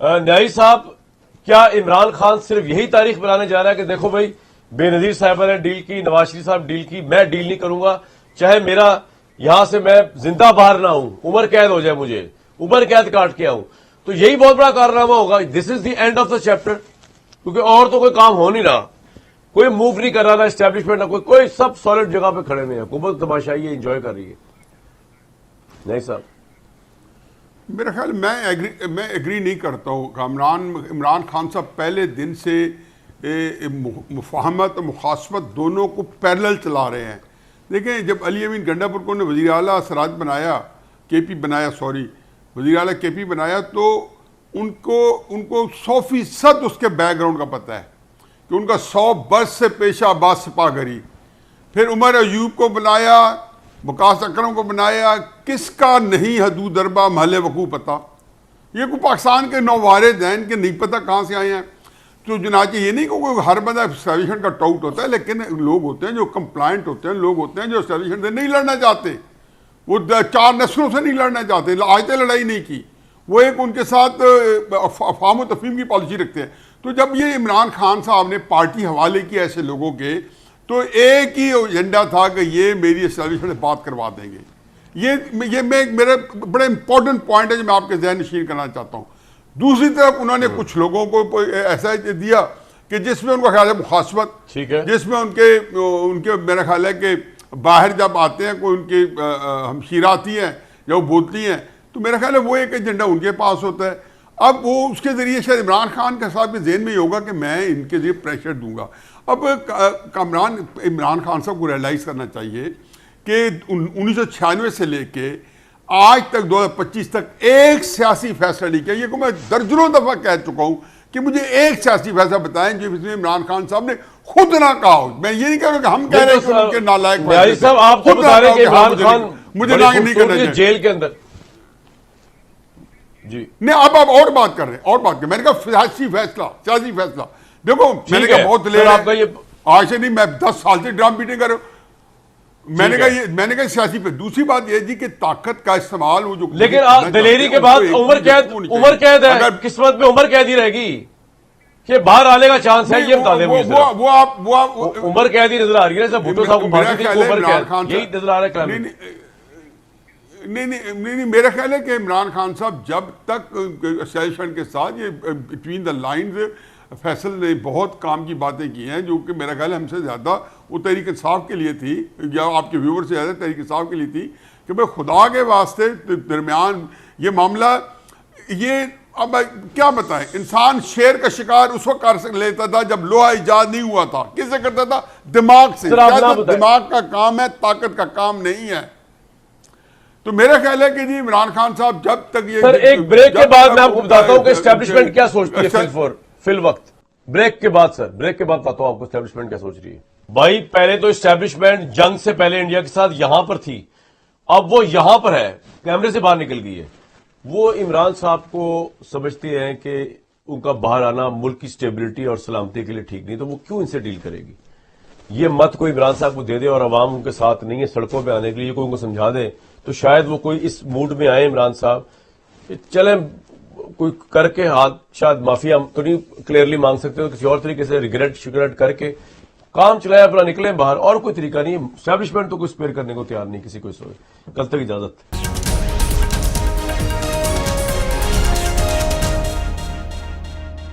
نیائی صاحب، کیا عمران خان صرف یہی تاریخ بنانے جا رہا ہے کہ دیکھو بھائی بے نظیر صاحبہ نے ڈیل کی، نواز شریف صاحب ڈیل کی، میں ڈیل نہیں کروں گا، چاہے میرا یہاں سے میں زندہ باہر نہ ہوں، عمر قید ہو جائے، مجھے عمر قید کاٹ کے آؤں، تو یہی بہت بڑا کارنامہ ہوگا. This is the end of the chapter, کیونکہ اور تو کوئی کام ہو نہیں رہا، کوئی موو نہیں کر رہا تھا اسٹیبلشمنٹ، نہ کوئی سب سالڈ جگہ پہ کھڑے ہوئے ہیں، حکومت تماشائی ہے، انجوائے کر رہی ہے. نہیں صاحب، میرا خیال میں ایگری نہیں کرتا ہوں کہ عمران خان صاحب پہلے دن سے مفاہمت اور مخاصمت دونوں کو پیرلل چلا رہے ہیں. دیکھیں، جب علی امین گنڈا پور نے وزیر اعلیٰ سراج بنایا، وزیر اعلیٰ کے پی بنایا، تو ان کو 100% اس کے بیک گراؤنڈ کا پتہ ہے کہ ان کا 100 برس سے پیشہ عباس سپاہ گری. پھر عمر ایوب کو بنایا، وقاص اکرم کو بنایا، کس کا نہیں حدود اربا محل وقوع پتہ. یہ کوئی پاکستان کے نووارد ہیں، ان کے نہیں پتہ کہاں سے آئے ہیں. تو چنانچہ یہ نہیں کہ کوئی ہر بندہ اسٹیبلشمنٹ کا ٹاؤٹ ہوتا ہے، لیکن لوگ ہوتے ہیں جو کمپلائنٹ ہوتے ہیں، لوگ ہوتے ہیں جو اسٹیبلشمنٹ سے نہیں لڑنا چاہتے، وہ 4 نسلوں سے نہیں لڑنا چاہتے، آج تک لڑائی نہیں کی، وہ ایک ان کے ساتھ افہام و تفہیم کی پالیسی رکھتے ہیں. تو جب یہ عمران خان صاحب نے پارٹی حوالے کی ایسے لوگوں کے، تو ایک ہی ایجنڈا تھا کہ یہ میری اسٹیبلشمنٹ سے بات کروا دیں گے. یہ میرا بڑا امپورٹنٹ پوائنٹ ہے جو میں آپ کے ذہن نشین کرنا چاہتا ہوں. دوسری طرف انہوں نے کچھ لوگوں کو ایسا دیا کہ جس میں ان کا خیال ہے مخاصمت، جس میں ان کے میرا خیال ہے کہ باہر جب آتے ہیں کوئی ان کی ہمشیرہ آتی ہیں یا وہ بولتی ہیں، تو میرا خیال ہے وہ ایک ایجنڈا ان کے پاس ہوتا ہے. اب وہ اس کے ذریعے شاید عمران خان کے صاحب کے ذہن میں یہ ہوگا کہ میں ان کے ذریعے پریشر دوں گا. اب عمران خان صاحب کو ریئلائز کرنا چاہیے کہ 1996 سے لے کے آج تک 2025 تک ایک سیاسی فیصلہ نہیں کیا. یہ کو میں درجنوں دفعہ کہہ چکا ہوں کہ مجھے ایک سیاسی فیصلہ بتائیں جو اس میں عمران خان صاحب نے خود نہ کہا ہو. میں یہ نہیں کہہ رہا کہ ہم کہہ رہے ہیں کہ ان کے نالائق نیائی صاحب، آپ کو بتا رہے ہیں کہ عمران خان مجھے نہیں کرنا چاہیے جیل کے اندر. جی نہیں، اب آپ اور بات کر رہے ہیں، میں نے کہا سیاسی فیصلہ. دیکھو، میں نے کہا بہت لے آج سے نہیں، میں 10 سال سے ڈرام بیٹنگ کر رہا ہوں. میں نے کہا سیاسی پہ. دوسری بات یہ جی کہ طاقت کا استعمال وہ جو، لیکن دلیری کے بعد عمر قید ہے، اگر قسمت میں عمر قید ہی رہے گی کہ باہر آنے کا چانس ہے، یہ بتا دیں مجھے. عمر قید ہی نظر آ رہی ہے، جب بھٹو صاحب کو پھانسی تھی، عمر قید یہی نظر آ رہا ہے. نہیں، میرا خیال ہے کہ عمران خان صاحب جب تک اسٹیبلشمنٹ کے ساتھ یہ بٹوین دا لائنز فیصل نے بہت کام کی باتیں کی ہیں جو کہ میرا خیال ہے ہم سے زیادہ وہ تحریک انصاف کے لیے تھی، یا آپ کے ویور سے زیادہ تحریک انصاف کے لیے تھی کہ بھائی خدا کے واسطے درمیان یہ معاملہ. یہ اب کیا بتائیں، انسان شیر کا شکار اس وقت کر لیتا تھا جب لوہا ایجاد نہیں ہوا تھا. کس سے کرتا تھا؟ دماغ سے. دماغ کا کام ہے، طاقت کا کام نہیں ہے. تو میرا خیال ہے کہ جی عمران خان صاحب جب تک یہ سر ایک بریک کے بعد میں آپ کو بتاتا ہوں کہ اسٹیبلشمنٹ کیا سوچتی ہے فی الوقت. بریک کے بعد بتاتا ہوں آپ کو اسٹیبلشمنٹ کیا سوچ رہی ہے. بھائی پہلے تو اسٹیبلشمنٹ جنگ سے پہلے انڈیا کے ساتھ یہاں پر تھی، اب وہ یہاں پر ہے، کیمرے سے باہر نکل گئی ہے. وہ عمران صاحب کو سمجھتے ہیں کہ ان کا باہر آنا ملک کی اسٹیبلٹی اور سلامتی کے لیے ٹھیک نہیں، تو وہ کیوں ان سے ڈیل کرے گی. یہ مت کوئی عمران صاحب کو دے دے اور عوام ان کے ساتھ نہیں ہے سڑکوں پہ آنے کے لیے، کوئی ان کو سمجھا دے تو شاید وہ کوئی اس موڈ میں آئے عمران صاحب، چلیں کوئی کر کے ہاتھ شاید معافی ہم تو نہیں کلیئرلی مانگ سکتے، تو کسی اور طریقے سے ریگریٹ کر کے کام چلایا اپنا نکلیں باہر. اور کوئی طریقہ نہیں ہے. اسٹیبلشمنٹ تو کوئی اسپیئر کرنے کو تیار نہیں کسی کو. کل تک اجازت.